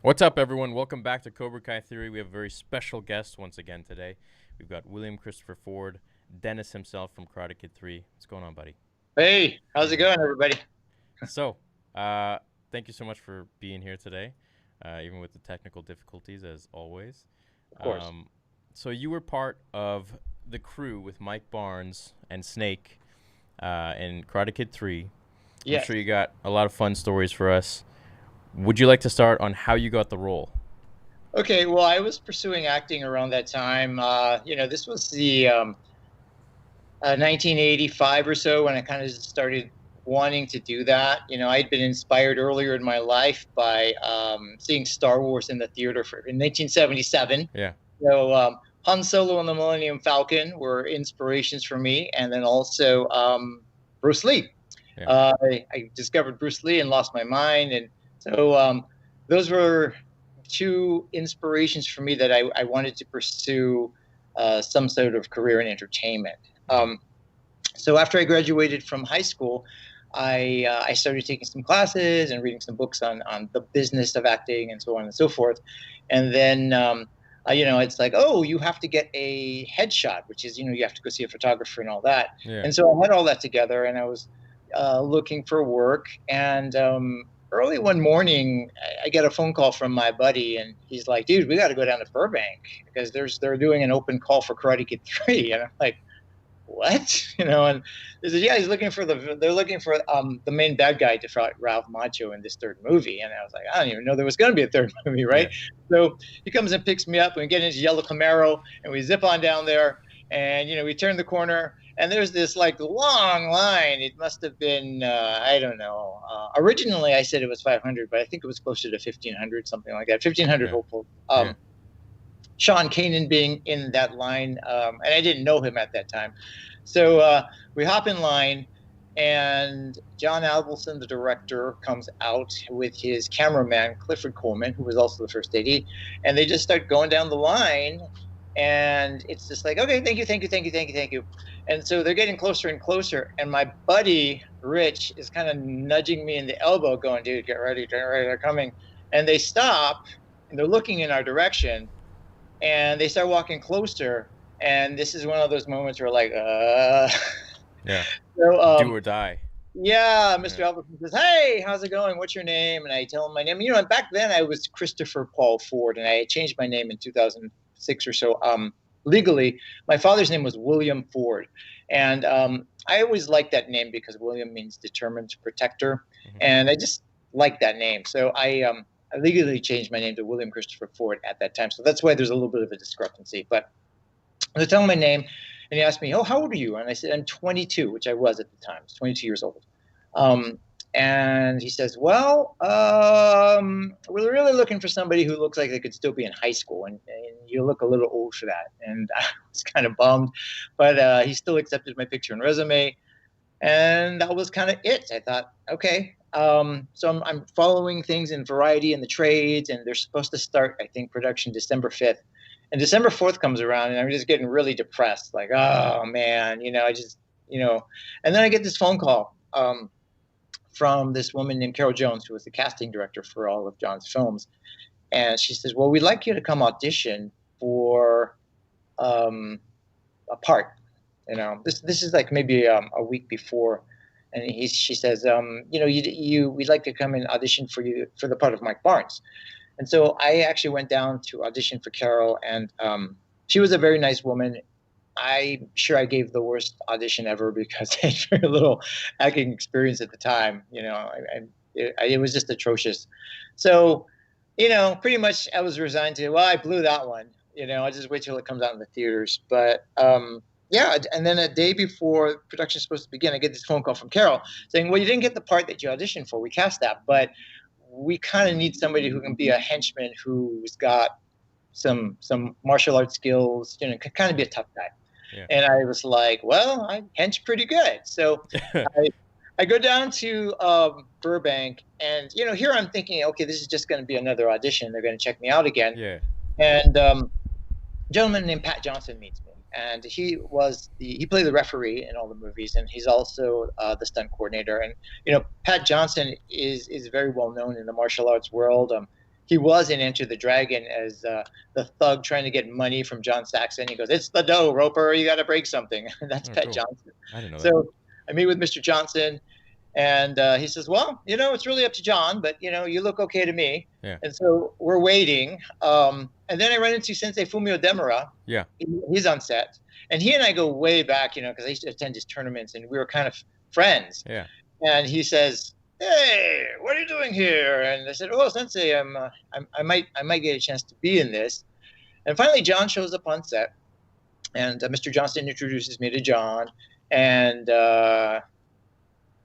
What's up, everyone? Welcome back to Cobra Kai Theory. We have a very special guest once again today. We've got William Christopher Ford, Dennis himself from Karate Kid 3. What's going on, buddy? Hey, how's it going, everybody? So, uh, thank you so much for being here today, even with the technical difficulties, as always. Of course. Um, so, you were part of the crew with Mike Barnes and Snake in Karate Kid 3. I'm Yes. sure you got a lot of fun stories for us. Would you like to start on how you got the role? Okay, well, I was pursuing acting around that time. This was the 1985 or so when I kind of started wanting to do that. I'd been inspired earlier in my life by seeing Star Wars in the theater in 1977. Yeah. Han Solo and the Millennium Falcon were inspirations for me, and then also Bruce Lee. Yeah. I discovered Bruce Lee and lost my mind, and so those were two inspirations for me that I wanted to pursue some sort of career in entertainment. So after I graduated from high school, I started taking some classes and reading some books on the business of acting and so on and so forth. And then, it's like, oh, you have to get a headshot, which is, you have to go see a photographer and all that. Yeah. And so I had all that together, and I was looking for work. And early one morning, I get a phone call from my buddy, and he's like, "Dude, we got to go down to Burbank because they're doing an open call for Karate Kid 3." And I'm like, "What?" And they said, "Yeah, they're looking for the main bad guy to fight Ralph Macchio in this third movie." And I was like, "I don't even know there was going to be a third movie, right?" Yeah. So he comes and picks me up, and we get in his yellow Camaro, and we zip on down there, and we turn the corner, and there's this like long line. It must have been I don't know. Originally, I said it was 500, but I think it was closer to 1,500, something like that. 1,500 Yeah. hopeful. Yeah. Sean Kanan being in that line, and I didn't know him at that time. So we hop in line, and John Avildsen, the director, comes out with his cameraman, Clifford Coleman, who was also the first AD, and they just start going down the line, and it's just like, okay, thank you, thank you, thank you, thank you, thank you. And so they're getting closer and closer, and my buddy, Rich, is kind of nudging me in the elbow, going, dude, get ready, they're coming. And they stop, and they're looking in our direction, and they start walking closer, and this is one of those moments where like Yeah. so Do or die. yeah, Mr. Albertson says, "Hey, how's it going? What's your name?" And I tell him my name. And back then I was Christopher Paul Ford, and I changed my name in 2006 or so. Legally, my father's name was William Ford, and I always liked that name because William means determined protector, and I just like that name. So I legally changed my name to William Christopher Ford at that time. So that's why there's a little bit of a discrepancy. But I tell him my name, and he asked me, "Oh, how old are you?" And I said, "I'm 22," which I was at the time. I was 22 years old. Um, and he says, "Well, we're really looking for somebody who looks like they could still be in high school, and you look a little old for that." And I was kind of bummed, but he still accepted my picture and resume, and that was kind of it. I thought, okay. So I'm following things in Variety and the trades, and they're supposed to start, I think, production December 5th. And December 4th comes around, and I'm just getting really depressed. Like, oh man, and then I get this phone call from this woman named Carol Jones, who was the casting director for all of John's films. And she says, "Well, we'd like you to come audition for um, a part." This is like maybe a week before, and she says, we'd like to come and audition for you for the part of Mike Barnes. And so I actually went down to audition for Carol, and she was a very nice woman. I'm sure I gave the worst audition ever because I had very little acting experience at the time. It was just atrocious. So, pretty much I was resigned to, well, I blew that one. I'll just wait till it comes out in the theaters. But yeah, and then a day before production is supposed to begin, I get this phone call from Carol saying, "Well, you didn't get the part that you auditioned for. We cast that, but we kind of need somebody who can be a henchman who's got some martial arts skills, can kind of be a tough guy." Yeah. And I was like, well, I hench pretty good. So I go down to Burbank, and here I'm thinking, okay, this is just going to be another audition. They're going to check me out again. Yeah. And a gentleman named Pat Johnson meets me, and he played the referee in all the movies, and he's also the stunt coordinator. And Pat Johnson is very well known in the martial arts world. he was in Enter the Dragon as the thug trying to get money from John Saxon. He goes, "It's the dough, Roper. You got to break something." And that's Pat cool. Johnson. I didn't know that. So I meet with Mr. Johnson, and he says, "Well, it's really up to John, but you look okay to me." Yeah. And so we're waiting, and then I run into Sensei Fumio Demura. Yeah. He's on set, and he and I go way back, because I used to attend his tournaments, and we were kind of friends. Yeah. And he says, "Hey, what are you doing here?" And I said, "Oh, Sensei, I might get a chance to be in this." And finally, John shows up on set, and Mr. Johnson introduces me to John, and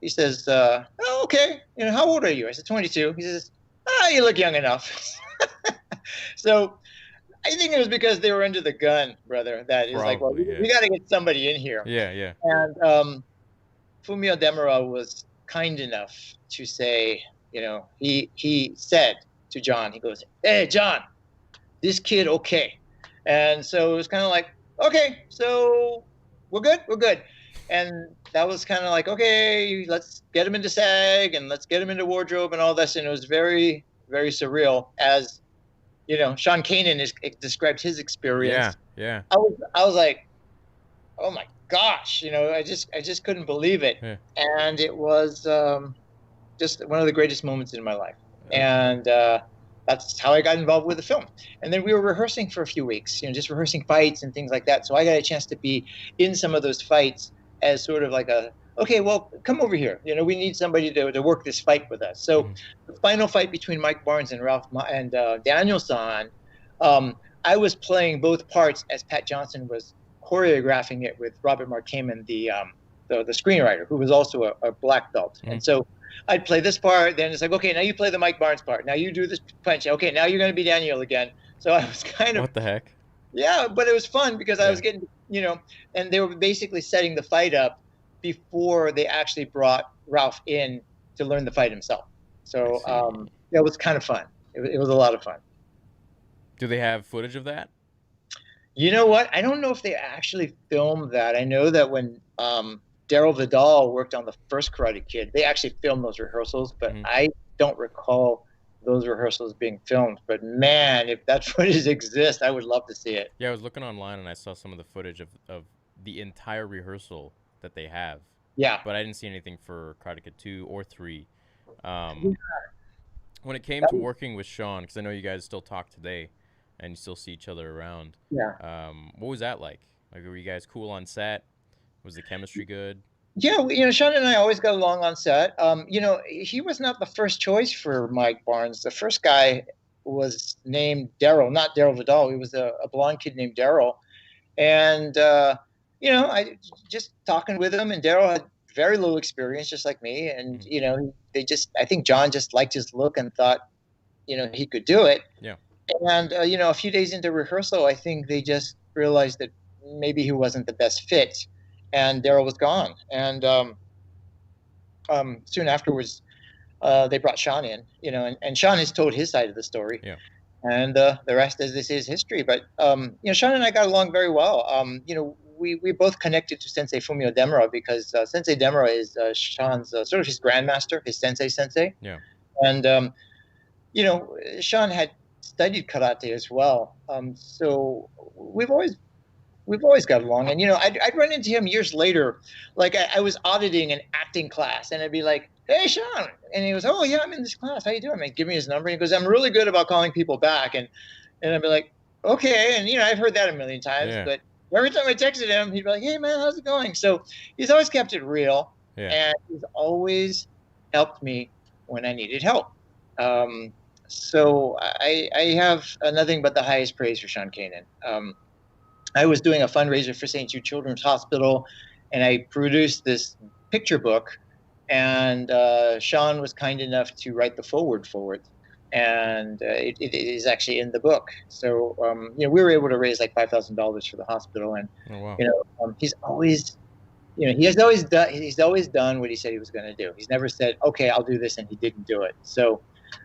he says, "Oh, okay. How old are you?" I said, 22. He says, "You look young enough." So I think it was because they were under the gun, brother. That is like, well, we got to get somebody in here. Yeah, yeah. And Fumio Demura was kind enough to say, he said to John, he goes, "Hey, John, this kid, okay." And so it was kind of like, okay, so we're good. And that was kind of like, okay, let's get him into SAG and let's get him into wardrobe and all this. And it was very, very surreal, as Sean Kanan described his experience. Yeah. I was like, oh my gosh, I just couldn't believe it. Yeah. And it was just one of the greatest moments in my life. And that's how I got involved with the film. And then we were rehearsing for a few weeks, just rehearsing fights and things like that. So I got a chance to be in some of those fights as sort of like okay, well, come over here. We need somebody to work this fight with us. So the final fight between Mike Barnes and Daniel-san, I was playing both parts as Pat Johnson was choreographing it with Robert Mark Kamen, the screenwriter, who was also a black belt. And so I'd play this part, then it's like, okay, now you play the Mike Barnes part. Now you do this punch. Okay, now you're going to be Daniel again. So I was kind of... What the heck? Yeah, but it was fun because I was getting, and they were basically setting the fight up before they actually brought Ralph in to learn the fight himself. So it was kind of fun. It was a lot of fun. Do they have footage of that? You know what? I don't know if they actually filmed that. I know that when Daryl Vidal worked on the first Karate Kid, they actually filmed those rehearsals, but I don't recall those rehearsals being filmed. But man, if that footage exists, I would love to see it. Yeah, I was looking online and I saw some of the footage of the entire rehearsal that they have. Yeah. But I didn't see anything for Karate Kid 2 or 3. When it came to working with Sean, because I know you guys still talk today and you still see each other around. Yeah. What was that like? Like, were you guys cool on set? Was the chemistry good? Yeah, Sean and I always got along on set. He was not the first choice for Mike Barnes. The first guy was named Daryl, not Daryl Vidal. He was a blonde kid named Daryl. And, I just talking with him, and Daryl had very little experience, just like me. And, I think John just liked his look and thought, he could do it. Yeah. And, a few days into rehearsal, I think they just realized that maybe he wasn't the best fit. And Daryl was gone. And soon afterwards, they brought Sean in, and Sean has told his side of the story. Yeah. And the rest, as this is history. But, Sean and I got along very well. We both connected to Sensei Fumio Demura because Sensei Demura is Sean's sort of his grandmaster, his sensei. Yeah. And, Sean had studied karate as well. So we've always got along. And, I'd run into him years later. Like I was auditing an acting class and I'd be like, "Hey, Sean." And he goes, "Oh yeah, I'm in this class. How you doing?" I'd give me his number. And he goes, "I'm really good about calling people back." And I'd be like, "Okay." And, I've heard that a million times, but every time I texted him, he'd be like, "Hey man, how's it going?" So he's always kept it real. Yeah. And he's always helped me when I needed help. So I have nothing but the highest praise for Sean Kanan. I was doing a fundraiser for St. Jude Children's Hospital, and I produced this picture book, and Sean was kind enough to write the foreword for it, and it is actually in the book. So, we were able to raise like $5,000 for the hospital, and he's always, he's always done what he said he was going to do. He's never said, "Okay, I'll do this," and he didn't do it. So,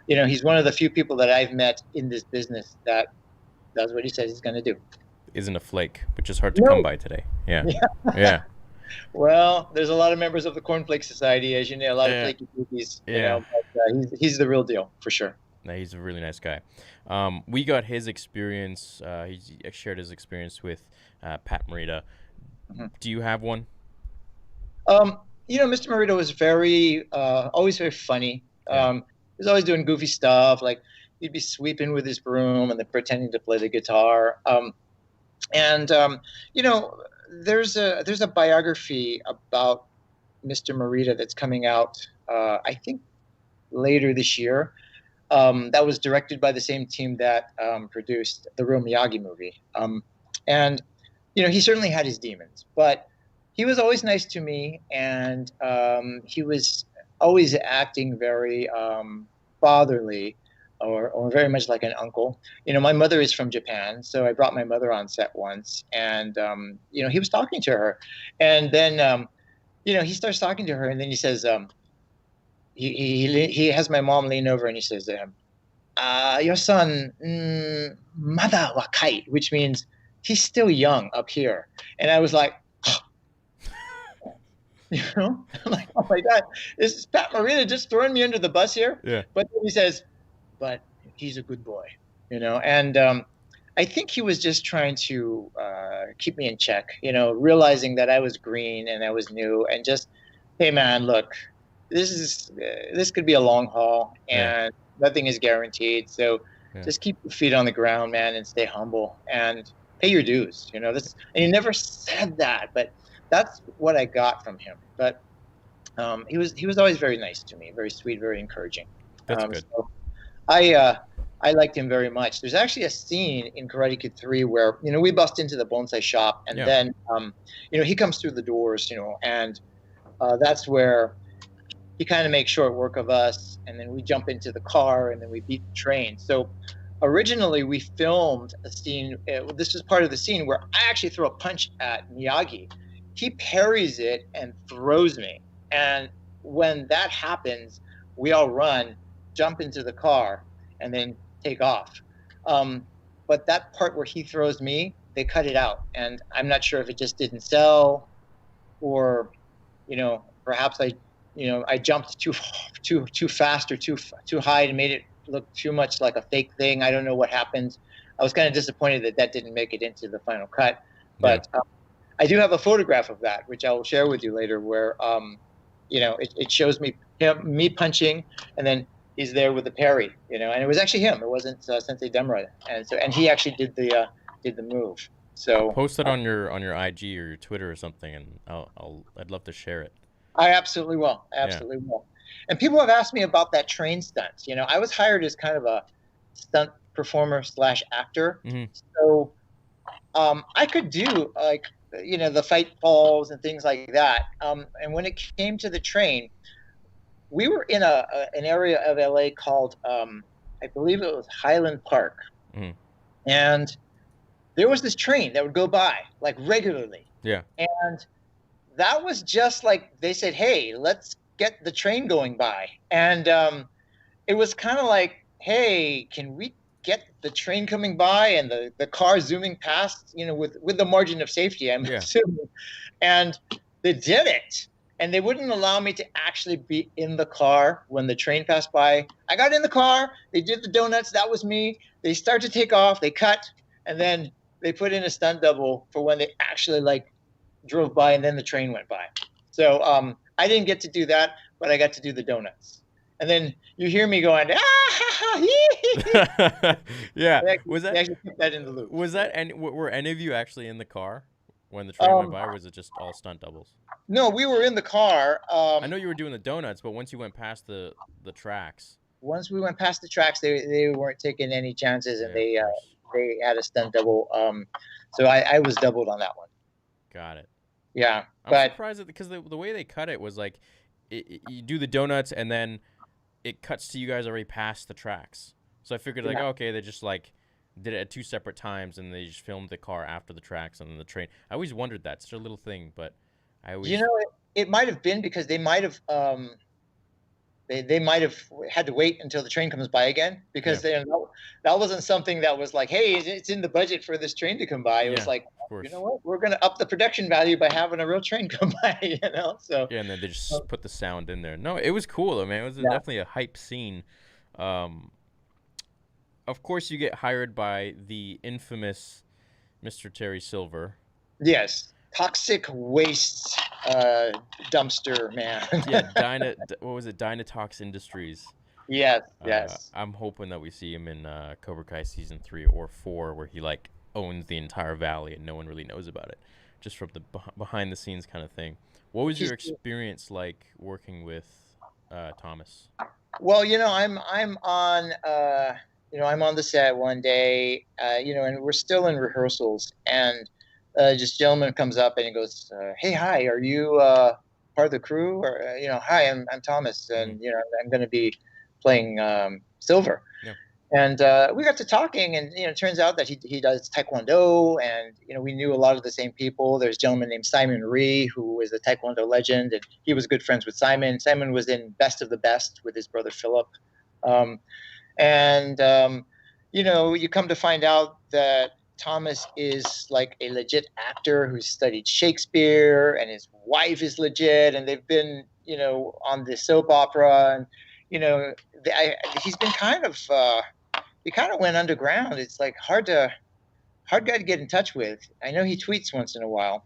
he's one of the few people that I've met in this business that does what he says he's going to do. Isn't a flake, which is hard to come by today. Yeah. Well, there's a lot of members of the Cornflake Society, as you know, a lot of flaky cookies. But he's the real deal for sure. No, he's a really nice guy. We got his experience. He shared his experience with Pat Morita. Mm-hmm. Do you have one? Mr. Morita was always very funny. Yeah. He was always doing goofy stuff. Like he'd be sweeping with his broom and then pretending to play the guitar. And there's a biography about Mr. Morita that's coming out, I think, later this year. That was directed by the same team that produced the real Miyagi movie. And he certainly had his demons, but he was always nice to me, and he was always acting very fatherly, or very much like an uncle. My mother is from Japan, so I brought my mother on set once, and he was talking to her, and then he starts talking to her, and then he says, he has my mom lean over and he says to him, your son, mada wakai, which means he's still young up here. And I was like, I'm like, oh my God, this is Pat Morita just throwing me under the bus here. Yeah. But then he says, but he's a good boy, and I think he was just trying to keep me in check, realizing that I was green and I was new, and just, hey man, look, this could be a long haul, and nothing is guaranteed. So just keep your feet on the ground, man, and stay humble and pay your dues. And he never said that, but that's what I got from him. But he was always very nice to me, very sweet, very encouraging. That's good. So I liked him very much. There's actually a scene in Karate Kid 3 where we bust into the bonsai shop, and then he comes through the doors, and that's where he kind of makes short work of us, and then we jump into the car, and then we beat the train. So originally we filmed a scene. This was part of the scene where I actually throw a punch at Miyagi. He parries it and throws me. And when that happens, we all run, jump into the car, and then take off. But that part where he throws me, they cut it out. And I'm not sure if it just didn't sell, or, perhaps I jumped too fast or too high and made it look too much like a fake thing. I don't know what happened. I was kind of disappointed that didn't make it into the final cut. But I do have a photograph of that, which I will share with you later, where it shows me punching, and then he's there with the parry, and it was actually him. It wasn't Sensei Demura, and he actually did the move. So post it on your IG or your Twitter or something, and I'd love to share it. I absolutely will. Will. And people have asked me about that train stunt. I was hired as kind of a stunt performer / actor. Mm-hmm. So I could do the fight falls and things like that. And when it came to the train, we were in an area of LA called, I believe it was Highland Park. Mm-hmm. And there was this train that would go by regularly. Yeah. And that was just like, they said, hey, let's get the train going by. And it was kind of like, hey, can we get the train coming by and the car zooming past, with the margin of safety, I'm assuming. And they did it. And they wouldn't allow me to actually be in the car when the train passed by. I got in the car. They did the donuts. That was me. They start to take off. They cut. And then they put in a stunt double for when they actually drove by, and then the train went by. So I didn't get to do that, but I got to do the donuts. And then you hear me going, yeah. Was that? They actually kept that in the loop. Was that? And were any of you actually in the car when the train went by, or was it just all stunt doubles? No, we were in the car. I know you were doing the donuts, but once you went past the tracks. Once we went past the tracks, they weren't taking any chances, and they had a stunt double. So I was doubled on that one. Got it. Yeah, I'm surprised because the way they cut it was you do the donuts and then it cuts to you guys already past the tracks. So I figured okay, they just did it at two separate times and they just filmed the car after the tracks and then the train. I always wondered that. It's such a little thing, but I always it might have been because they might have they might have had to wait until the train comes by again, because that wasn't something that was like, hey, it's in the budget for this train to come by. It was like, you know what, we're going to up the production value by having a real train come by, So and then they just put the sound in there. No, it was cool though, man. It was definitely a hype scene. of course, you get hired by the infamous Mr. Terry Silver. Yes, toxic waste dumpster man. Yeah, what was it? Dynatox Industries. Yes, yes. I'm hoping that we see him in Cobra Kai season 3 or 4, where he like owns the entire valley and no one really knows about it, just from the behind the scenes kind of thing. What was your experience like working with Thomas? Well, I'm on I'm on the set one day, and we're still in rehearsals, and this gentleman comes up and he goes, "Hey, hi, are you part of the crew?" Or "Hi, I'm Thomas, and I'm going to be playing Silver." Yeah. And we got to talking, and it turns out that he does Taekwondo, and we knew a lot of the same people. There's a gentleman named Simon Rhee, who is a Taekwondo legend, and he was good friends with Simon. Simon was in Best of the Best with his brother Philip, and you come to find out that Thomas is like a legit actor who studied Shakespeare, and his wife is legit, and they've been on the soap opera, and he's been kind of. He kind of went underground. It's like hard guy to get in touch with. I know he tweets once in a while,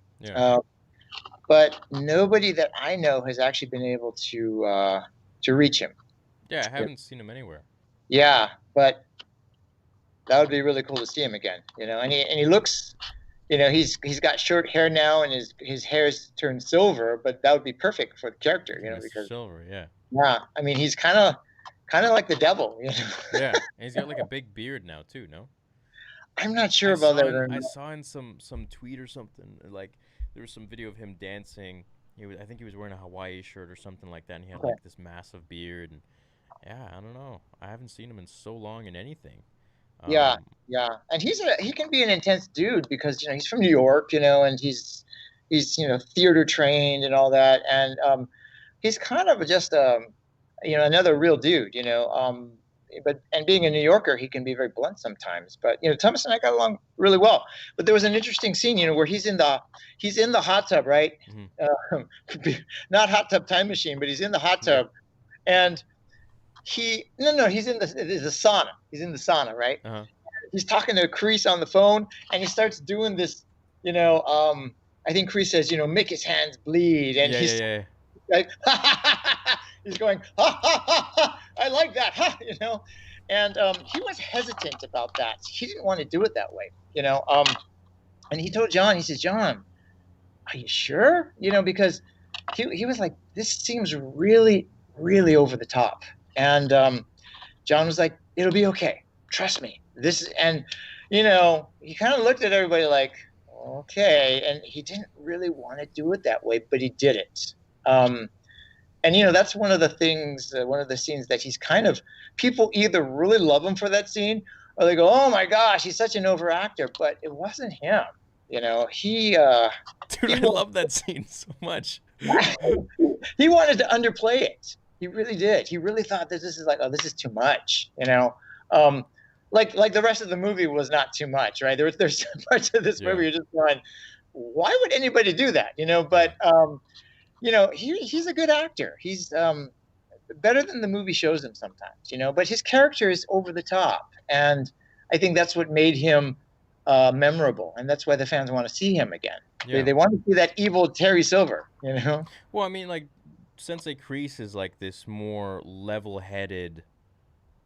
but nobody that I know has actually been able to reach him. Yeah, I haven't seen him anywhere. Yeah, but that would be really cool to see him again. And he looks, he's got short hair now, and his hair's turned silver, but that would be perfect for the character. Because silver, yeah. Yeah, I mean he's kind of like the devil. Yeah, and he's got like a big beard now too. No, I'm not sure about that. I saw in some tweet or something, like there was some video of him dancing. I think he was wearing a Hawaii shirt or something like that, and he had like this massive beard. And yeah, I don't know. I haven't seen him in so long in anything. Yeah, and he can be an intense dude because he's from New York, and he's theater trained and all that, and he's kind of just another real dude, but being a New Yorker, he can be very blunt sometimes. But Thomas and I got along really well. But there was an interesting scene, where he's in the hot tub, right? Mm-hmm. Not Hot Tub Time Machine, but he's in the hot tub, and he's in the sauna. He's in the sauna, right? Uh-huh. He's talking to Crease on the phone, and he starts doing this. I think Crease says, make his hands bleed, and he's like. He's going, ha, ha, ha, ha, I like that, ha, and he was hesitant about that. He didn't want to do it that way, and he told John, he says, John, are you sure? Because he was like, this seems really, really over the top. And John was like, it'll be okay. Trust me. And he kind of looked at everybody like, okay. And he didn't really want to do it that way, but he did it. And that's one of the things, one of the scenes that he's kind of, people either really love him for that scene, or they go, oh my gosh, he's such an overactor. But it wasn't him. Dude, I love that scene so much. He wanted to underplay it. He really did. He really thought that this is like, oh, this is too much. Like the rest of the movie was not too much, right? There's parts of this movie you're just going, why would anybody do that? But. He's a good actor. He's better than the movie shows him sometimes, but his character is over the top. And I think that's what made him memorable. And that's why the fans want to see him again. Yeah. They want to see that evil Terry Silver, Well, I mean, like, Sensei Crease is like this more level-headed,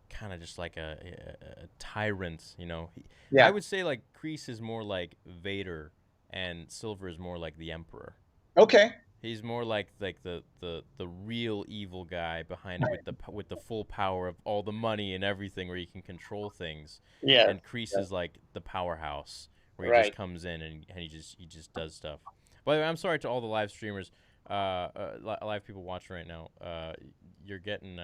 kind of just like a tyrant, I would say, like, Crease is more like Vader and Silver is more like the Emperor. Okay. He's more like the real evil guy behind it with the full power of all the money and everything, where he can control things. Yeah. And Crease is like the powerhouse, where he just comes in and he just does stuff. By the way, I'm sorry to all the live streamers, live people watching right now. You're getting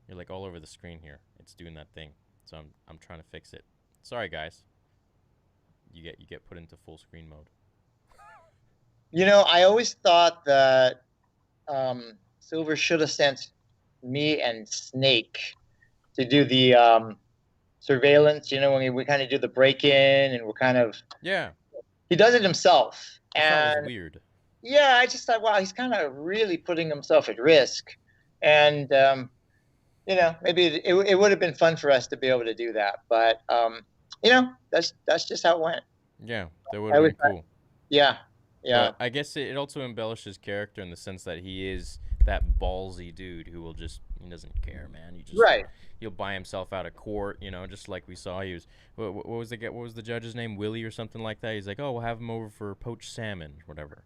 you're like all over the screen here. It's doing that thing, so I'm trying to fix it. Sorry, guys. You get put into full screen mode. I always thought that Silver should have sent me and Snake to do the surveillance, when we kind of do the break-in, and we're kind of... Yeah. He does it himself. That was weird. Yeah, I just thought, wow, he's kind of really putting himself at risk. And maybe it would have been fun for us to be able to do that. But that's just how it went. Yeah, that would I have was, been cool. yeah, yeah, But I guess it also embellishes character in the sense that he is that ballsy dude who will just he doesn't care, man. right. He'll buy himself out of court, just like we saw. He was what was the judge's name, Willie or something like that. He's like, oh, we'll have him over for poached salmon, whatever.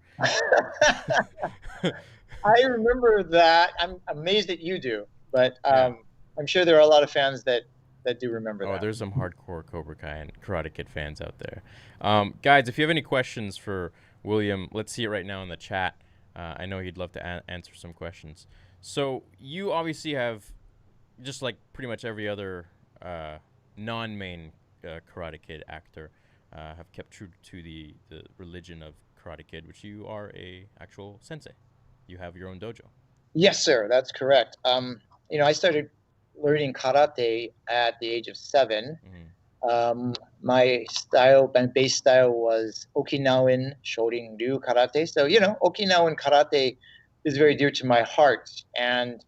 I remember that. I'm amazed that you do, but Yeah. I'm sure there are a lot of fans that do remember Oh, that. there's some hardcore Cobra Kai and Karate Kid fans out there. Guys, if you have any questions for William, let's see it right now in the chat. I know he'd love to answer some questions. So you obviously have, just like pretty much every other non-main Karate Kid actor, have kept true to the religion of Karate Kid, which you are a actual sensei. You have your own dojo. Yes, sir. That's correct. I started learning karate at the age of 7. My base style was Okinawan Shorin Ryu karate. So, Okinawan karate is very dear to my heart. And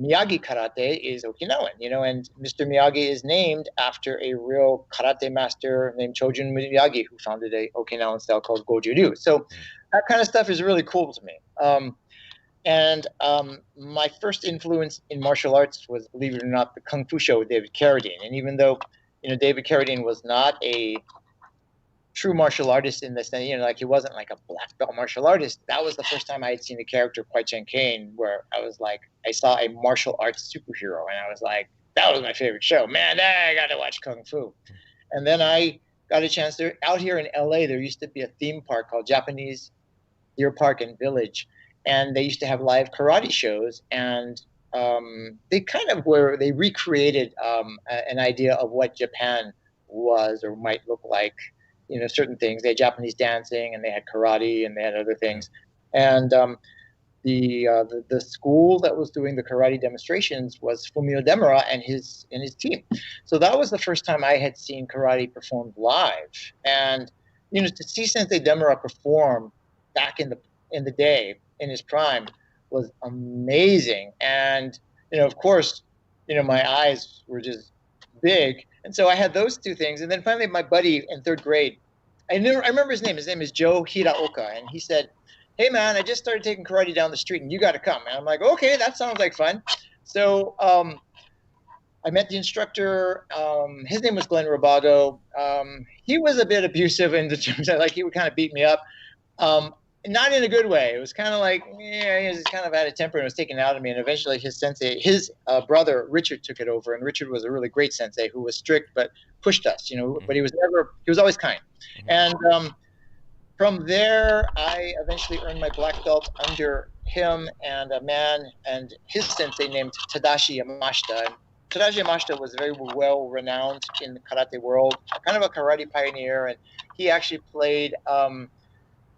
Miyagi karate is Okinawan, and Mr. Miyagi is named after a real karate master named Chojun Miyagi, who founded a Okinawan style called Goju Ryu. So that kind of stuff is really cool to me. And my first influence in martial arts was, believe it or not, the Kung Fu show with David Carradine. And even though, David Carradine was not a true martial artist in the sense, like he wasn't like a black belt martial artist, that was the first time I had seen the character Kwai Chen Kane, where I was like, I saw a martial arts superhero, and I was like, that was my favorite show. Man, I got to watch Kung Fu. And then I got a chance to, out here in LA, there used to be a theme park called Japanese Deer Park and Village, and they used to have live karate shows, and they recreated an idea of what Japan was or might look like. Certain things. They had Japanese dancing, and they had karate, and they had other things. And the school that was doing the karate demonstrations was Fumio Demura and his team. So that was the first time I had seen karate performed live. And to see Sensei Demura perform back in the day, in his prime, was amazing. And of course, my eyes were just big. And so I had those two things. And then finally, my buddy in 3rd grade, I remember his name. His name is Joe Hiraoka. And he said, hey, man, I just started taking karate down the street, and you got to come. And I'm like, okay, that sounds like fun. So I met the instructor. His name was Glenn Robago. He was a bit abusive in the terms that, like, he would kind of beat me up. Not in a good way. It was kind of like, he was kind of out of temper and was taken out of me. And eventually his sensei, his brother, Richard, took it over. And Richard was a really great sensei who was strict but pushed us, but he was always kind. And from there, I eventually earned my black belt under him and a man and his sensei named Tadashi Yamashita. And Tadashi Yamashita was very well renowned in the karate world, kind of a karate pioneer. And he actually played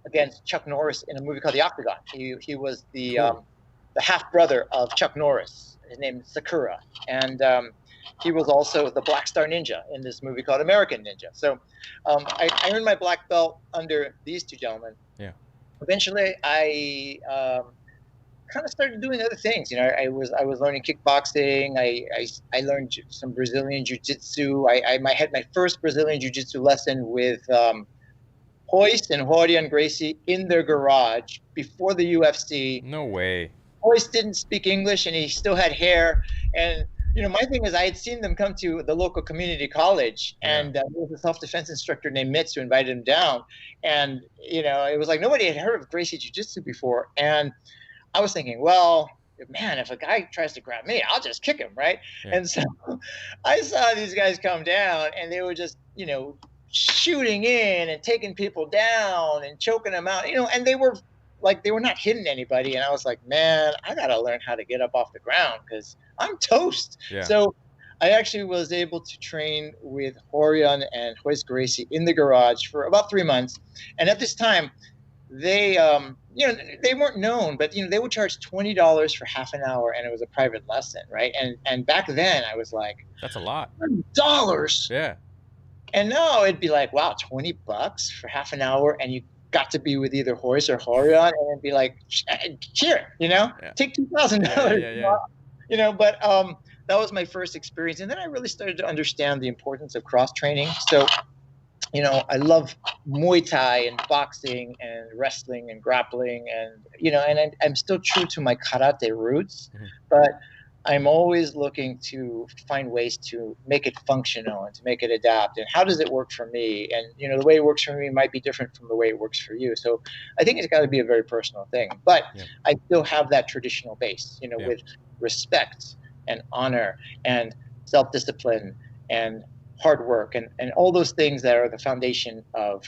against Chuck Norris in a movie called The Octagon. He was the half brother of Chuck Norris. His name is Sakura, and he was also the Black Star Ninja in this movie called American Ninja. So I earned my black belt under these two gentlemen. Yeah. Eventually, I kind of started doing other things. I was learning kickboxing. I learned some Brazilian Jiu Jitsu. I had my first Brazilian Jiu Jitsu lesson with Hoist and Rorion Gracie in their garage before the UFC. No way. Hoist didn't speak English, and he still had hair. And my thing is, I had seen them come to the local community college, and there was a self-defense instructor named Mitz who invited him down. And it was like nobody had heard of Gracie Jiu-Jitsu before. And I was thinking, well, man, if a guy tries to grab me, I'll just kick him, right? Yeah. And so I saw these guys come down, and they were just, shooting in and taking people down and choking them out, and they were not hitting anybody. And I was like, man, I got to learn how to get up off the ground because I'm toast. Yeah. So I actually was able to train with Rorion and Hoist Gracie in the garage for about 3 months. And at this time, they, they weren't known, but, they would charge $20 for half an hour, and it was a private lesson, right? And back then I was like, that's a lot. $20. Yeah. And now it'd be like, wow, $20 for half an hour, and you got to be with either Hoist or Rorion, and it'd be like, here, take $2,000. But that was my first experience. And then I really started to understand the importance of cross training. So, I love Muay Thai and boxing and wrestling and grappling and I'm still true to my karate roots, but I'm always looking to find ways to make it functional and to make it adapt. And how does it work for me? And, the way it works for me might be different from the way it works for you. So I think it's got to be a very personal thing, but I still have that traditional base, with respect and honor and self-discipline and hard work and all those things that are the foundation of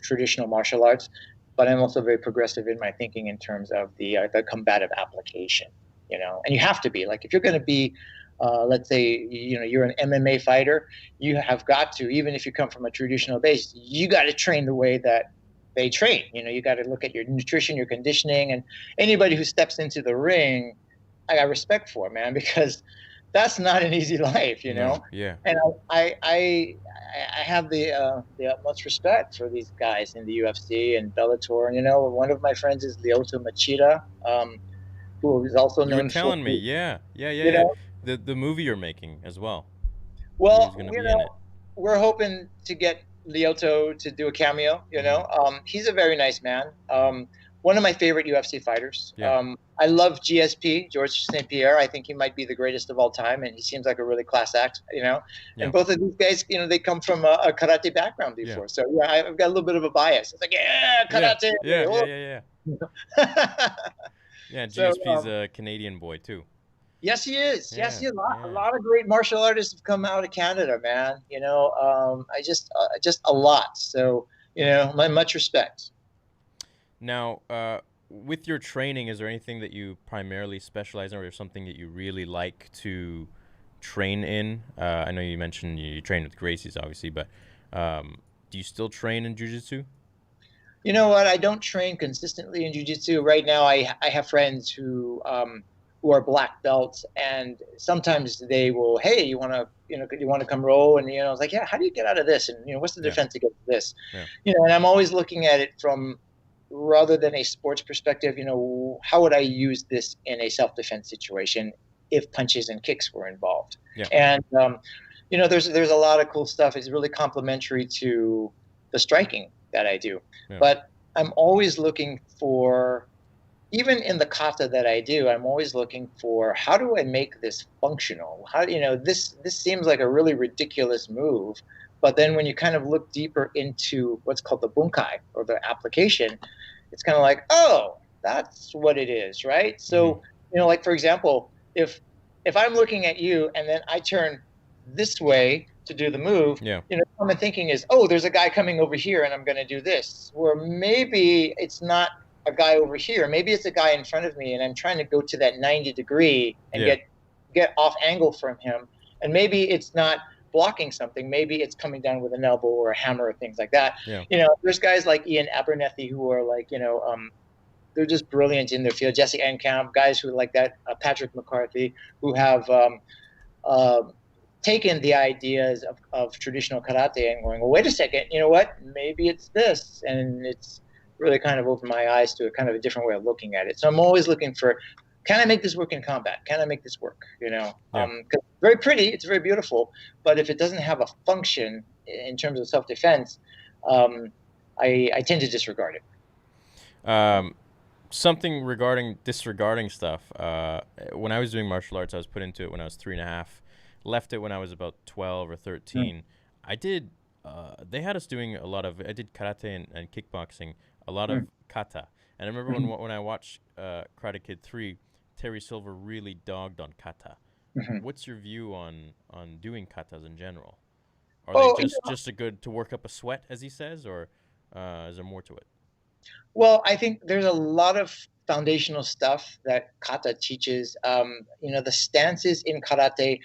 traditional martial arts. But I'm also very progressive in my thinking in terms of the combative application. And you have to be, like, if you're going to be let's say you're an MMA fighter, you have got to, even if you come from a traditional base, you got to train the way that they train. You got to look at your nutrition, your conditioning, and anybody who steps into the ring, I got respect for, man, because that's not an easy life, No, yeah. And I have the utmost respect for these guys in the UFC and Bellator. And one of my friends is Lyoto Machida, who is also You were known telling for, me, yeah. The movie you're making as well. Well, He's gonna be in it. we're hoping to get Lyoto to do a cameo. He's a very nice man. One of my favorite UFC fighters. Yeah. I love GSP, George St. Pierre. I think he might be the greatest of all time, and he seems like a really class act. Yeah. And both of these guys, they come from a karate background before. So yeah, I've got a little bit of a bias. It's like, karate. Yeah. Yeah, So, GSP's a Canadian boy too. yes, he is. Yeah, Yes, he is. A yeah. lot of great martial artists have come out of Canada, man. I just a lot. So, my much respect. Now, with your training, is there anything that you primarily specialize in, or something that you really like to train in? I know you mentioned you train with Gracie's, obviously, but do you still train in Jiu Jitsu? You know what? I don't train consistently in jiu-jitsu. Right now, I have friends who are black belts, and sometimes they will, hey, you want to come roll? And I was like, yeah. How do you get out of this? And what's the Yeah. defense against this? Yeah. And I'm always looking at it from, rather than a sports perspective. How would I use this in a self-defense situation if punches and kicks were involved? Yeah. And there's a lot of cool stuff. It's really complementary to the striking that I do. Yeah. But I'm always looking for, even in the kata that I do, I'm always looking for, how do I make this functional? How this seems like a really ridiculous move, but then when you kind of look deeper into what's called the bunkai, or the application, it's kind of like, oh, that's what it is, right? So like, for example, if I'm looking at you and then I turn this way to do the move, common thinking is, oh, there's a guy coming over here and I'm going to do this. Or maybe it's not a guy over here. Maybe it's a guy in front of me and I'm trying to go to that 90 degree and get off angle from him. And maybe it's not blocking something. Maybe it's coming down with an elbow or a hammer or things like that. Yeah. There's guys like Ian Abernethy who are like, they're just brilliant in their field. Jesse Enkamp, guys who like that, Patrick McCarthy, who have taken the ideas of traditional karate and going, well, wait a second, you know what? Maybe it's this. And it's really kind of opened my eyes to a kind of a different way of looking at it. So I'm always looking for, can I make this work in combat? Can I make this work? 'Cause it's very pretty, it's very beautiful, but if it doesn't have a function in terms of self-defense, I tend to disregard it. Something regarding disregarding stuff. When I was doing martial arts, I was put into it when I was 3.5. Left it when I was about 12 or 13. I did. They had us doing a lot of. I did karate and kickboxing. A lot of kata. And I remember when I watched Karate Kid 3, Terry Silver really dogged on kata. What's your view on doing katas in general? Are they just a good to work up a sweat, as he says, or is there more to it? Well, I think there's a lot of foundational stuff that kata teaches. The stances in karate,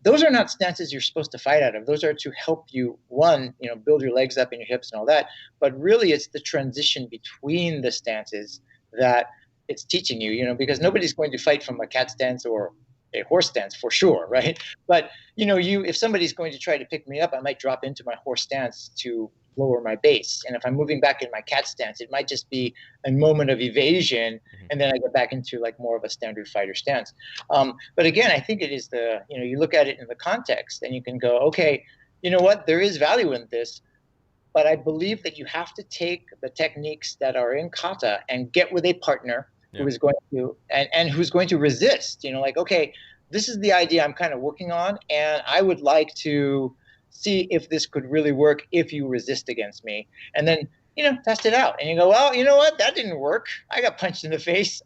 those are not stances you're supposed to fight out of. Those are to help you, one, build your legs up and your hips and all that. But really, it's the transition between the stances that it's teaching you, because nobody's going to fight from a cat stance or a horse stance for sure, right? But if somebody's going to try to pick me up, I might drop into my horse stance to lower my base. And if I'm moving back in my cat stance, it might just be a moment of evasion, and then I get back into like more of a standard fighter stance. But again, I think it is you look at it in the context, and you can go, okay, you know what, there is value in this. But I believe that you have to take the techniques that are in kata and get with a partner who is going to and who's going to resist. Like, okay, this is the idea I'm kind of working on, and I would like to see if this could really work if you resist against me. And then, test it out. And you go, well, you know what? That didn't work. I got punched in the face.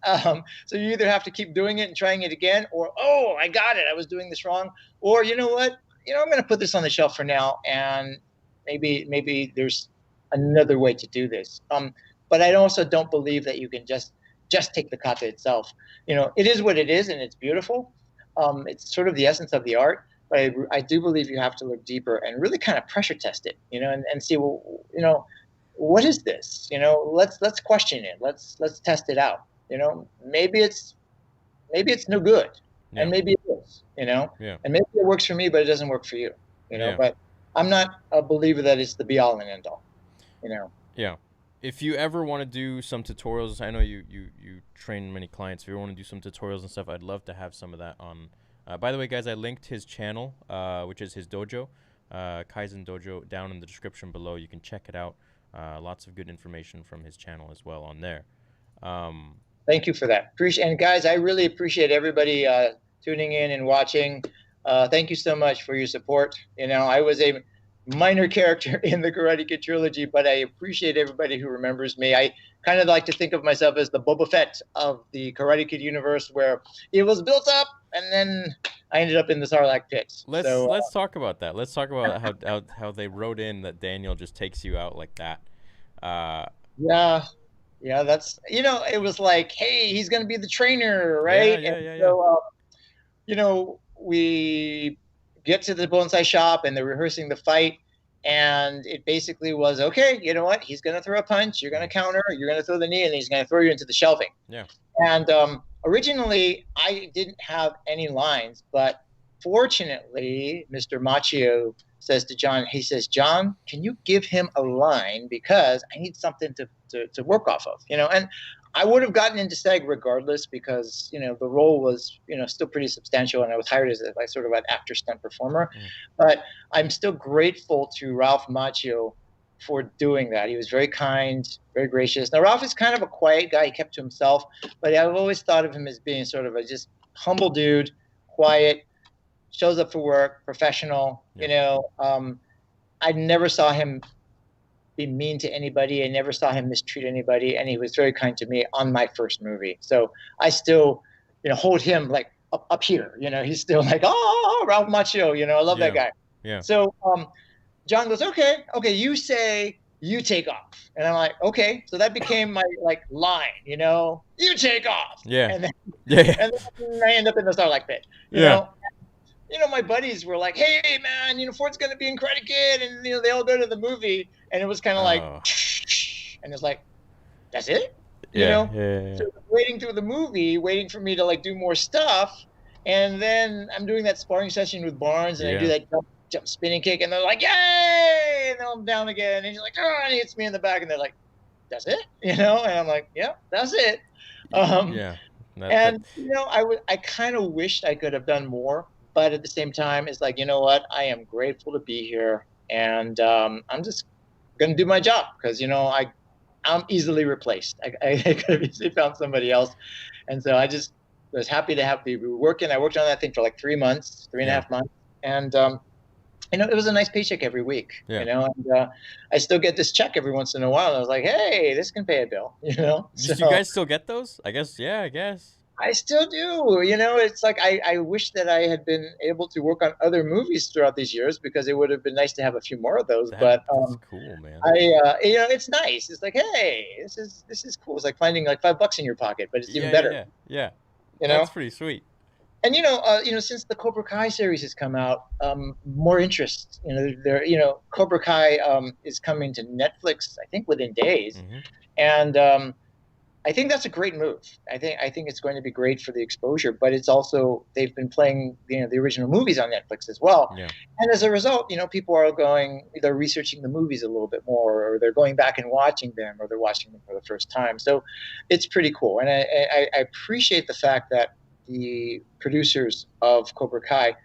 So you either have to keep doing it and trying it again, or, oh, I got it. I was doing this wrong. Or, you know what? I'm going to put this on the shelf for now, and maybe there's another way to do this. But I also don't believe that you can just take the kata itself. It is what it is, and it's beautiful. It's sort of the essence of the art. But I do believe you have to look deeper and really kind of pressure test it, and see, well, what is this? Let's question it. Let's test it out. Maybe it's no good, and maybe it is. And maybe it works for me, but it doesn't work for you. But I'm not a believer that it's the be all and end all. Yeah. If you ever want to do some tutorials, I know you train many clients. If you want to do some tutorials and stuff, I'd love to have some of that on. By the way, guys, I linked his channel, which is his dojo, Kaizen Dojo, down in the description below. You can check it out. Lots of good information from his channel as well on there. Thank you for that. And guys, I really appreciate everybody tuning in and watching. Thank you so much for your support. I was a minor character in the Karate Kid trilogy, but I appreciate everybody who remembers me. I kind of like to think of myself as the Boba Fett of the Karate Kid universe, where it was built up and then I ended up in the Sarlacc pit. Let's talk about that. Let's talk about how they wrote in that Daniel just takes you out like that. Yeah, that's it was like, hey, he's gonna be the trainer, right? So we get to the bonsai shop and they're rehearsing the fight, and it basically was, okay, you know what, he's going to throw a punch, you're going to counter, you're going to throw the knee, and he's going to throw you into the shelving. And originally I didn't have any lines, but fortunately Mr. Machio says to John, he says, John, can you give him a line, because I need something to work off of, and I would have gotten into SAG regardless, because the role was still pretty substantial, and I was hired as a sort of an actor stunt performer. But I'm still grateful to Ralph Macchio for doing that. He was very kind, very gracious. Now Ralph is kind of a quiet guy; he kept to himself, but I've always thought of him as being sort of a just humble dude, quiet, shows up for work, professional. I never saw him be mean to anybody. I never saw him mistreat anybody, and he was very kind to me on my first movie. So I still, hold him like up here. He's still like, oh, Ralph Macchio. I love that guy. So John goes, okay, you say you take off, and I'm like, okay. So that became my line. You take off. And then, and then I end up in the Starlight Pit. You know. My buddies were like, hey, man, Ford's going to be in Karate Kid. And, they all go to the movie. And it was kind of like, and it's like, that's it? So waiting through the movie, waiting for me to, do more stuff. And then I'm doing that sparring session with Barnes, and I do that jump spinning kick. And they're like, yay! And then I'm down again. And he's like, oh, and he hits me in the back. And they're like, that's it? And I'm like, yeah, that's it. I kind of wished I could have done more. But at the same time, it's like, you know what? I am grateful to be here, and I'm just going to do my job, because, I'm easily replaced. I could have easily found somebody else. And so I just was happy to be working. I worked on that thing for 3 months, 3.5 months. And, it was a nice paycheck every week, and I still get this check every once in a while. And I was like, hey, this can pay a bill, Do you guys still get those? I guess. I still do. It's like I wish that I had been able to work on other movies throughout these years, because it would have been nice to have a few more of those. That's cool, man. It's nice. It's like, hey, this is cool. It's like finding $5 in your pocket, but it's even better. Yeah. That's pretty sweet. And since the Cobra Kai series has come out, more interest. Cobra Kai is coming to Netflix, I think, within days, and I think that's a great move. I think it's going to be great for the exposure, but it's also they've been playing the original movies on Netflix as well, Yeah. and as a result, people are they're researching the movies a little bit more, or they're going back and watching them, or they're watching them for the first time. So it's pretty cool, and I appreciate the fact that the producers of Cobra Kai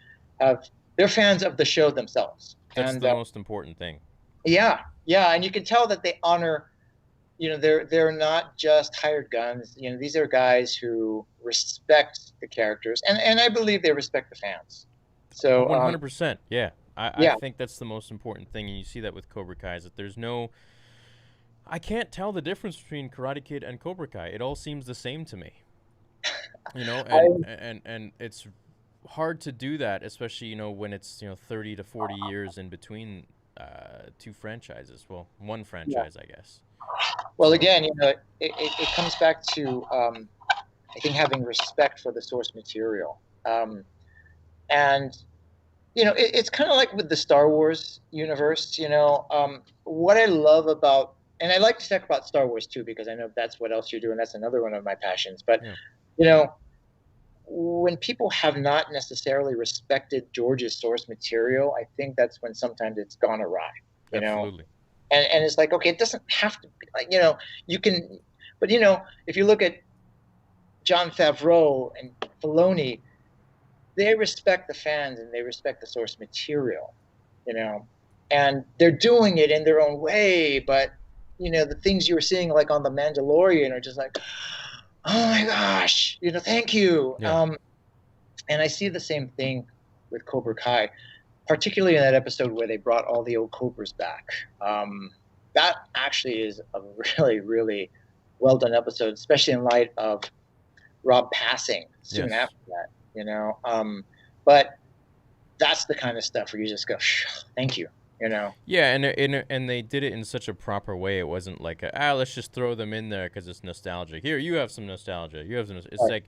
they're fans of the show themselves, That's and the most important thing. yeah, yeah, and you can tell that they honor they're not just hired guns. These are guys who respect the characters, and I believe they respect the fans. So 100%. Yeah. I yeah, think that's the most important thing, and you see that with Cobra Kai, is that there's no. I can't tell the difference between Karate Kid and Cobra Kai. It all seems the same to me. And I it's hard to do that, especially when it's 30 to 40 years in between two franchises. Well, one yeah. franchise, I guess. Well, So again, it comes back to I think having respect for the source material, and it's kind of like with the Star Wars universe. What I love about, and I like to talk about Star Wars too, because I know that's what else you're doing. That's another one of my passions. But yeah, you know, when people have not necessarily respected George's source material, I think that's when sometimes it's gone awry. You know, absolutely. and it's like, okay, it doesn't have to be like you can, but if you look at John Favreau and Filoni, they respect the fans and they respect the source material, you know, and they're doing it in their own way. But the things you were seeing like on The Mandalorian are just like, oh my gosh, thank you. Yeah. And I see the same thing with Cobra Kai, particularly in that episode where they brought all the old Cobras back. That actually is a really, really well done episode, especially in light of Rob passing soon Yes. after that. But that's the kind of stuff where you just go, thank you. Yeah, and they did it in such a proper way. It wasn't like let's just throw them in there because it's nostalgic. Here, you have some nostalgia. You have some. It's Right, like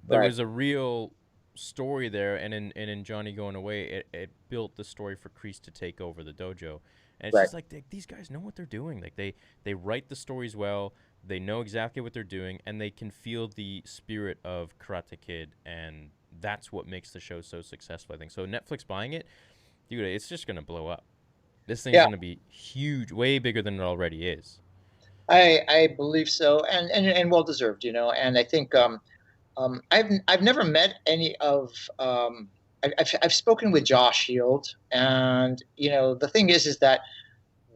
there right, was a real story there, and in Johnny going away, it built the story for Crease to take over the dojo, and it's right. just like these guys know what they're doing. Like they write the stories well. They know exactly what they're doing, and they can feel the spirit of Karate Kid, and that's what makes the show so successful. I think so. Netflix buying it, dude, it's just gonna blow up. This thing's Yeah, gonna be huge, way bigger than it already is. I believe so, and well deserved. And I think I've never met any of I've spoken with Josh Shield, and the thing is that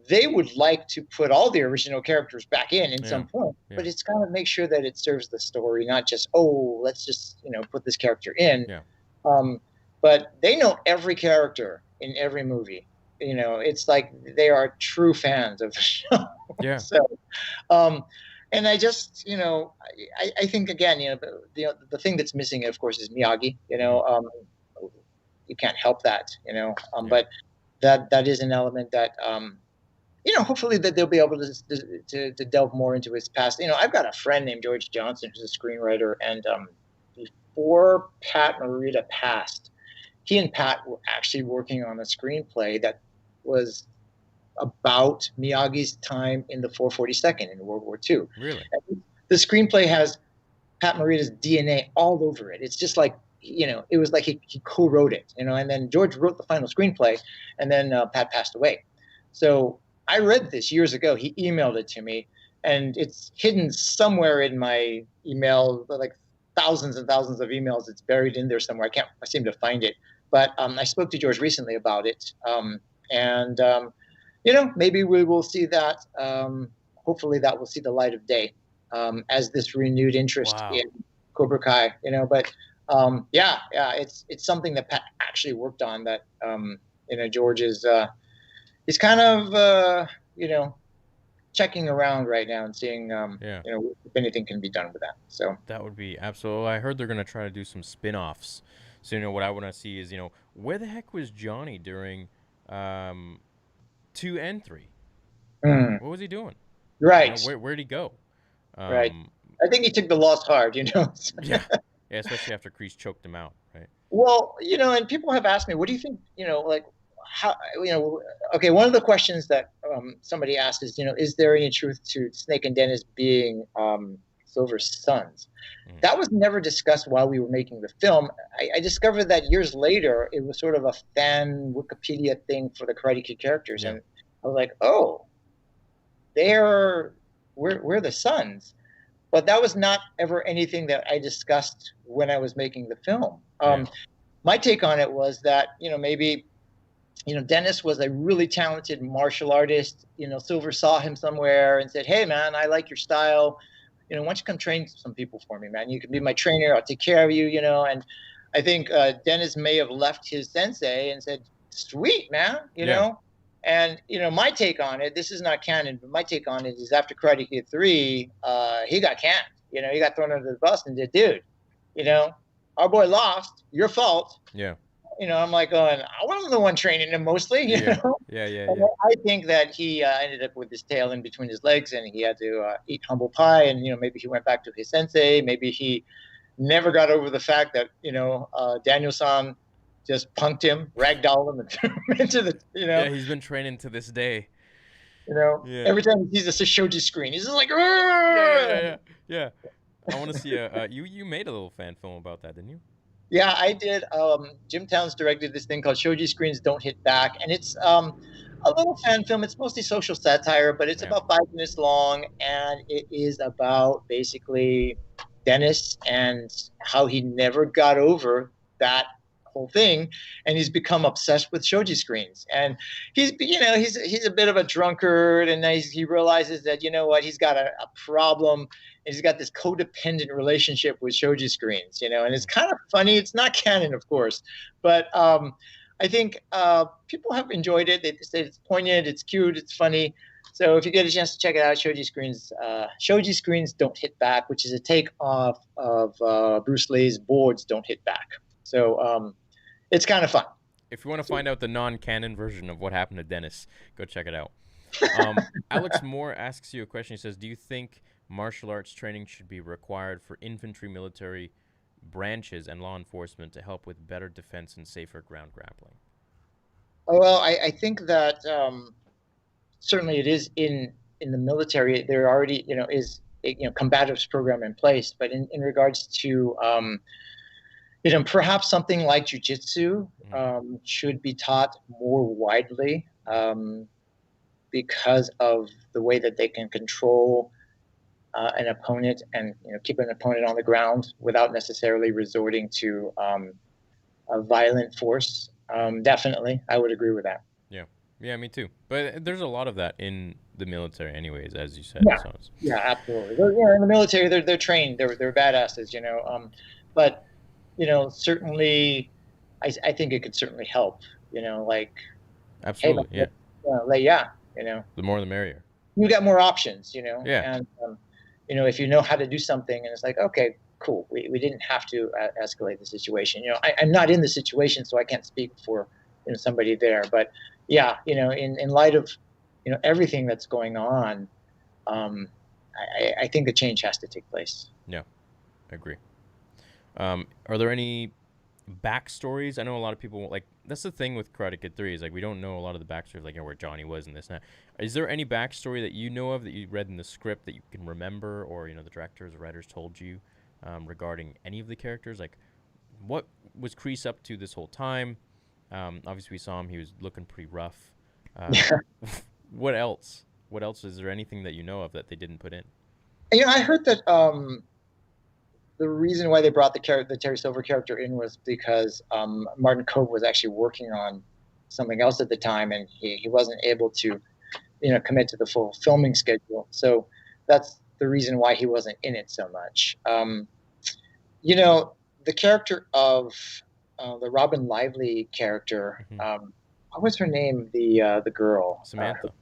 they would like to put all the original characters back in Yeah, some point, yeah, but it's got to make sure that it serves the story, not just, oh, let's just put this character in. yeah, Um, but they know every character in every movie. It's like they are true fans of the show. yeah, So, um, and I just, I think again, the thing that's missing, of course, is Miyagi. hmm, You can't help that. yeah, But that is an element that hopefully that they'll be able to delve more into his past. I've got a friend named George Johnson who's a screenwriter, and before Pat Morita passed, he and Pat were actually working on a screenplay that was about Miyagi's time in the 442nd in World War II. really, The screenplay has Pat Morita's DNA all over it. It's just like, it was like he co-wrote it, and then George wrote the final screenplay, and then Pat passed away. So I read this years ago. He emailed it to me, and it's hidden somewhere in my email, like thousands and thousands of emails. It's buried in there somewhere. I seem to find it. But I spoke to George recently about it, and maybe we will see that. Hopefully, that will see the light of day as this renewed interest wow, in Cobra Kai. But yeah, it's something that Pat actually worked on. That George is he's kind of checking around right now and seeing yeah. if anything can be done with that. So That would be absolutely. I heard they're gonna try to do some spin-offs. So what I want to see is where the heck was Johnny during um, 2 and 3? mm, What was he doing? right, Where'd he go? right. Um, I think he took the loss hard. yeah, yeah, especially after Crease choked him out, right? Well, and people have asked me, what do you think? Like how okay, one of the questions that somebody asked is there any truth to Snake and Dennis being Silver's sons. Mm. That was never discussed while we were making the film. I discovered that years later. It was sort of a fan Wikipedia thing for the Karate Kid characters, and I was like, oh, we're the sons. But that was not ever anything that I discussed when I was making the film. My take on it was that, maybe, Dennis was a really talented martial artist. Silver saw him somewhere and said, hey, man, I like your style. Why don't you come train some people for me, man? You can be my trainer. I'll take care of you, And I think Dennis may have left his sensei and said, sweet, man, you know? And, my take on it, this is not canon, but my take on it is after Karate Kid 3, he got canned. He got thrown under the bus and said, dude, our boy lost, your fault. Yeah. I'm like going, I wasn't the one training him mostly, Yeah. I think that he ended up with his tail in between his legs and he had to eat humble pie. And, maybe he went back to his sensei. Maybe he never got over the fact that, Daniel-san just punked him, ragdolled him, and threw him into the, Yeah, he's been training to this day. Every time he sees a shoji screen, he's just like, yeah. I want to see you made a little fan film about that, didn't you? Yeah, I did. Jim Towns directed this thing called Shoji Screens Don't Hit Back, and it's a little fan film. It's mostly social satire, but it's about 5 minutes long, and it is about basically Dennis and how he never got over that whole thing, and he's become obsessed with shoji screens. And he's a bit of a drunkard, and he realizes that he's got a problem. He's got this codependent relationship with shoji screens, and it's kind of funny. It's not canon, of course, but I think people have enjoyed it. They say it's poignant, it's cute, it's funny. So if you get a chance to check it out, Shoji Screens Don't Hit Back, which is a take off of Bruce Lee's Boards Don't Hit Back. So it's kind of fun. If you want to find out the non-canon version of what happened to Dennis, go check it out. Alex Moore asks you a question. He says, do you think martial arts training should be required for infantry, military branches, and law enforcement to help with better defense and safer ground grappling? Oh, well, I think that certainly it is in the military. There already is a combatives program in place, but in regards to perhaps something like Jiu Jitsu should be taught more widely because of the way that they can control an opponent and keep an opponent on the ground without necessarily resorting to a violent force. Definitely, I would agree with that. Yeah, me too. But there's a lot of that in the military, anyways, as you said. Yeah, yeah, absolutely. In the military, they're trained. They're badasses, But certainly, I think it could certainly help. Absolutely, hey, the more the merrier. You got more options, Yeah. And if you know how to do something, and it's like, okay, cool, we didn't have to escalate the situation. I'm not in the situation, so I can't speak for somebody there. But yeah, in light of everything that's going on, I think a change has to take place. Yeah, I agree. Are there any backstories? I know a lot of people that's the thing with Karate Kid 3 is we don't know a lot of the backstories, where Johnny was and this and that. Is there any backstory that you know of that you read in the script that you can remember, or the directors or writers told you regarding any of the characters? What was Crease up to this whole time? Obviously we saw him; he was looking pretty rough. What else? What else? Is there anything that you know of that they didn't put in? I heard that the reason why they brought the Terry Silver character in was because Martin Kove was actually working on something else at the time, and he wasn't able to, commit to the full filming schedule. So that's the reason why he wasn't in it so much. The character of the Robin Lively character, what was her name? The girl, Samantha.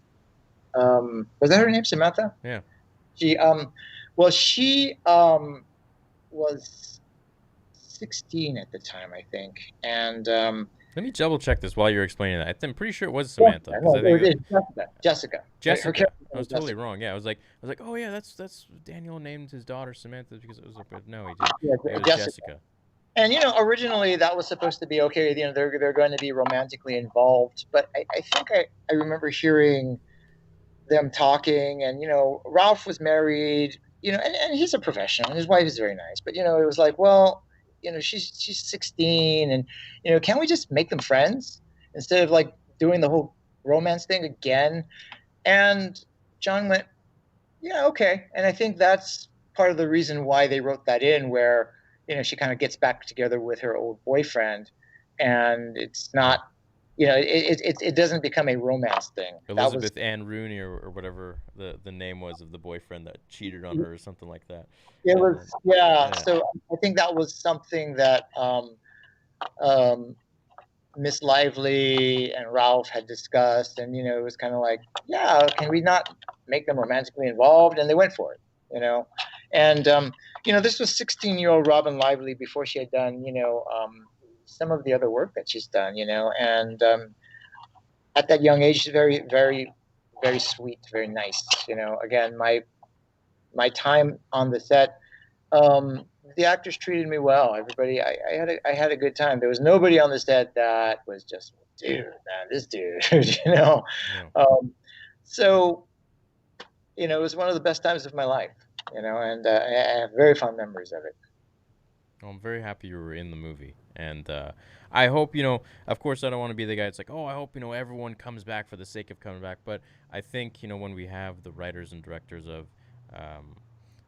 Was that her name, Samantha? Yeah. She was 16 at the time, I think. And let me double check this while you're explaining that. I'm pretty sure it was Samantha. Jessica. Jessica. I was totally wrong. Yeah, I was like, oh yeah, that's Daniel named his daughter Samantha because it was but no, he didn't. Yeah, it was Jessica. And originally that was supposed to be okay. They're going to be romantically involved, but I think I remember hearing them talking, and Ralph was married. and he's a professional, and his wife is very nice, but it was like, well, she's 16, and can't we just make them friends instead of like doing the whole romance thing again? And John went, yeah, okay. And I think that's part of the reason why they wrote that in, where she kind of gets back together with her old boyfriend, and it's not, it doesn't become a romance thing. That was Elizabeth Ann Rooney or whatever the name was of the boyfriend that cheated on her or something like that. it And was then, yeah. yeah. So I think that was something that um, Miss Lively and Ralph had discussed, and it was kind of like, yeah, can we not make them romantically involved? And they went for it, and this was 16-year-old Robin Lively before she had done, some of the other work that she's done, and at that young age, she's very, very, very sweet, very nice, Again, my time on the set, um, the actors treated me well. Everybody, I had a good time. There was nobody on the set that was just, dude, man, this dude, Yeah. Um, so it was one of the best times of my life, and I have very fond memories of it. Well, I'm very happy you were in the movie, and I hope Of course, I don't want to be the guy that's like, oh, I hope everyone comes back for the sake of coming back. But I think when we have the writers and directors of um,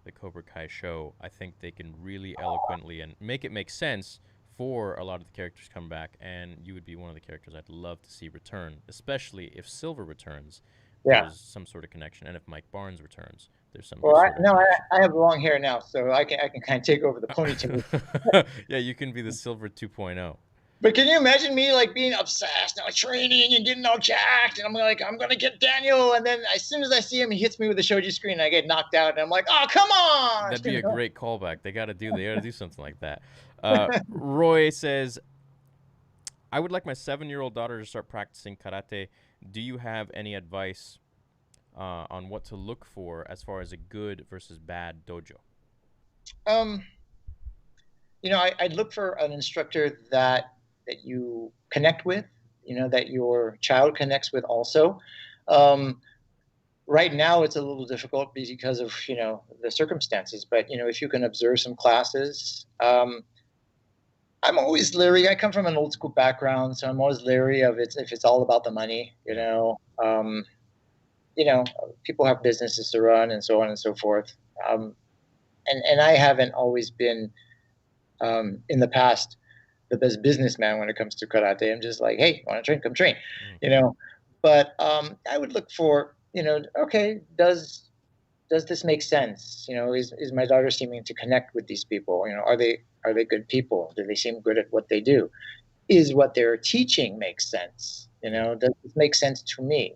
the Cobra Kai show, I think they can really eloquently and make it make sense for a lot of the characters come back, and you would be one of the characters I'd love to see return, especially if Silver returns. Yeah. There's some sort of connection, and if Mike Barnes returns, there's some Well, sort of no, connection. I have long hair now, so I can kind of take over the ponytail. Yeah, you can be the Silver 2.0. But can you imagine me like being obsessed and like training and getting all jacked? And I'm like, I'm gonna get Daniel, and then as soon as I see him, he hits me with a shoji screen, and I get knocked out, and I'm like, oh, come on! That'd be a great callback. They gotta do something like that. Roy says, I would like my 7-year-old daughter to start practicing karate. Do you have any advice on what to look for as far as a good versus bad dojo? Um, I'd look for an instructor that you connect with, that your child connects with also. Um, right now, it's a little difficult because of the circumstances. But if you can observe some classes, I'm always leery. I come from an old school background, so I'm always leery of it if it's all about the money. Yeah. You know, people have businesses to run and so on and so forth. And I haven't always been in the past the best businessman when it comes to karate. I'm just like, hey, want to train? Come train, Mm. you know. But I would look for, okay, does this make sense? Is my daughter seeming to connect with these people? Are they good people? Do they seem good at what they do? Is what they're teaching makes sense? Yeah. Does this make sense to me?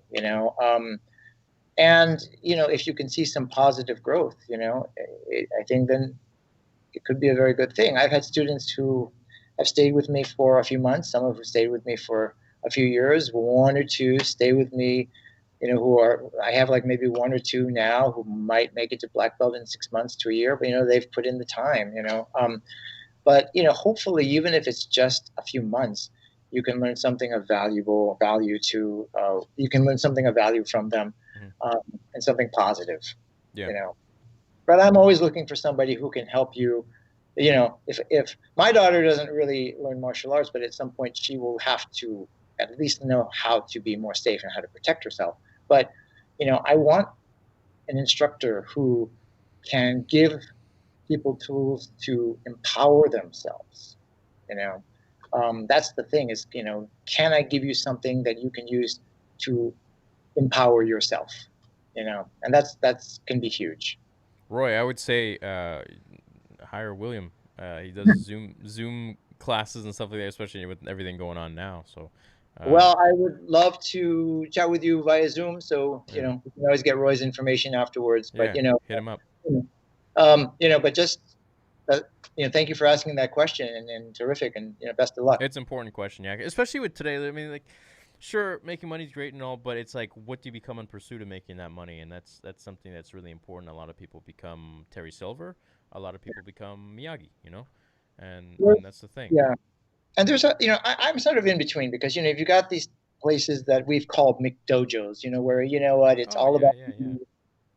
And if you can see some positive growth, I think then it could be a very good thing. I've had students who have stayed with me for a few months. Some have stayed with me for a few years. One or two stay with me, I have like maybe one or two now who might make it to black belt in 6 months to a year, but they've put in the time. But hopefully, even if it's just a few months, you can learn something of value to. You can learn something of value from them, Mhm. and something positive. Yeah. You know, but I'm always looking for somebody who can help you. If my daughter doesn't really learn martial arts, but at some point she will have to at least know how to be more safe and how to protect herself. But I want an instructor who can give people tools to empower themselves. That's the thing is, can I give you something that you can use to empower yourself? And that's can be huge. Roy, I would say hire William. He does Zoom classes and stuff like that, especially with everything going on now. So, Well, I would love to chat with you via Zoom, so yeah, we can always get Roy's information afterwards. But yeah, hit him up. but just uh, thank you for asking that question, and terrific, and best of luck. It's an important question, yeah, especially with today. I mean, like, sure, making money is great and all, but it's like, what do you become in pursuit of making that money? And that's something that's really important. A lot of people become Terry Silver. A lot of people become Miyagi. And that's the thing. Yeah, and there's I'm sort of in between because if you got these places that we've called McDojos, where where it's Oh all yeah, about yeah, yeah, and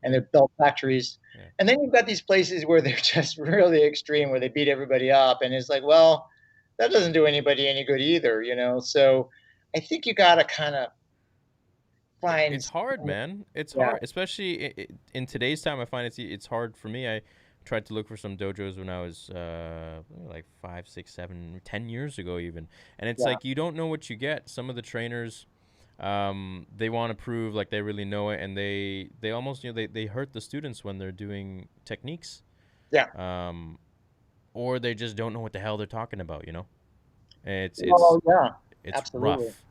yeah, they're belt factories. yeah. And then you've got these places where they're just really extreme, where they beat everybody up, and it's like, well, that doesn't do anybody any good either, you know. So I think you got to kind of find. It's hard, man. It's Yeah. hard, especially in today's time. I find it's hard for me. I tried to look for some dojos when I was like 5, 6, 7, 10 years ago even, and it's Yeah. like you don't know what you get. Some of the trainers, they want to prove like they really know it, and they almost they hurt the students when they're doing techniques. Yeah. Or they just don't know what the hell they're talking about. You know, it's yeah, it's absolutely. rough.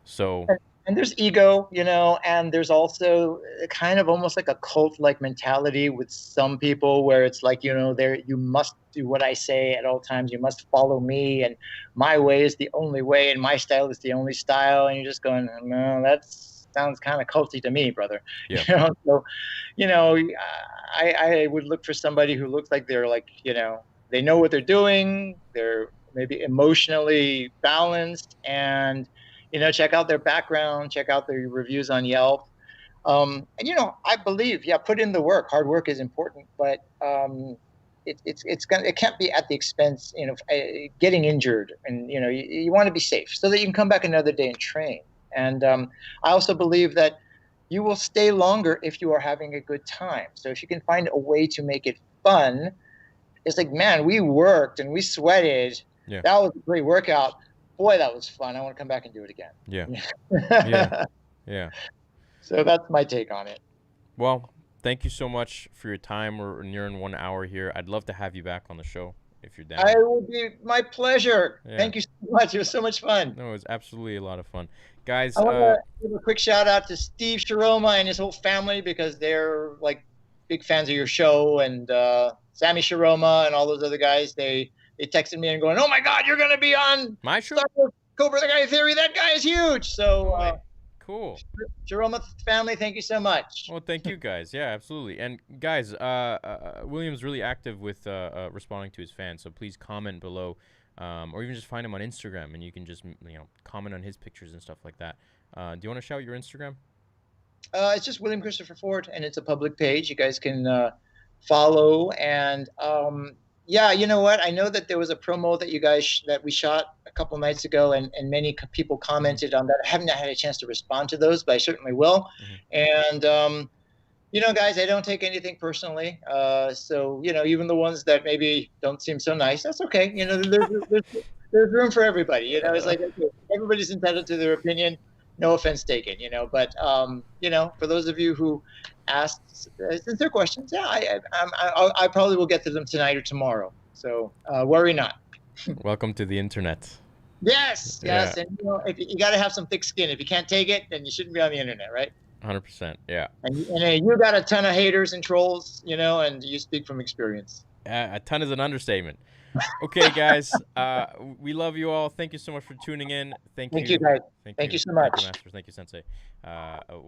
So. And there's ego, you know, and there's also kind of almost like a cult-like mentality with some people where it's like, you know, you must do what I say at all times. You must follow me, and my way is the only way, and my style is the only style. And you're just going, no, that sounds kind of culty to me, brother. Yeah. You know, so, you know, I would look for somebody who looks like they're like, you know, they know what they're doing. They're maybe emotionally balanced, and you know, check out their background, check out their reviews on Yelp. And, you know, I believe, yeah, put in the work. Hard work is important, but it can't be at the expense, you know, getting injured. And, you know, you want to be safe so that you can come back another day and train. And I also believe that you will stay longer if you are having a good time. So if you can find a way to make it fun, it's like, man, we worked and we sweated. Yeah. That was a great workout. Boy, that was fun. I want to come back and do it again. Yeah. Yeah. Yeah. So that's my take on it. Well, thank you so much for your time. We're nearing 1 hour here. I'd love to have you back on the show if you're down. It would be my pleasure. Yeah. Thank you so much. It was so much fun. No, it was absolutely a lot of fun. Guys, I want to give a quick shout out to Steve Sharoma and his whole family because they're like big fans of your show, and Sammy Sharoma and all those other guys. They texted me and going, "Oh my God, you're going to be on my show, Cobra the Guy Theory. That guy is huge." So cool. Sharoma family, thank you so much. Well, thank you guys. Yeah, absolutely. And guys, William's really active with responding to his fans. So please comment below, or even just find him on Instagram, and you can just comment on his pictures and stuff like that. Do you want to shout your Instagram? It's just William Christopher Ford, and it's a public page. You guys can follow. And yeah, you know what? I know that there was a promo that that we shot a couple nights ago, and many people commented on that. I haven't had a chance to respond to those, but I certainly will. And you know, guys, I don't take anything personally. So you know, even the ones that maybe don't seem so nice, that's okay. You know, there's room for everybody. You know, it's like okay, everybody's entitled to their opinion. No offense taken, you know. But you know, for those of you who asked sincere questions, yeah, I probably will get to them tonight or tomorrow. So worry not. Welcome to the internet. Yes, yes, yeah. And you know, if you got to have some thick skin. If you can't take it, then you shouldn't be on the internet, right? 100%, yeah. And you got a ton of haters and trolls, you know, and you speak from experience. A ton is an understatement. Okay, guys, we love you all. Thank you so much for tuning in. Thank you guys. Thank you so much. Thank you, Masters. Thank you, Sensei.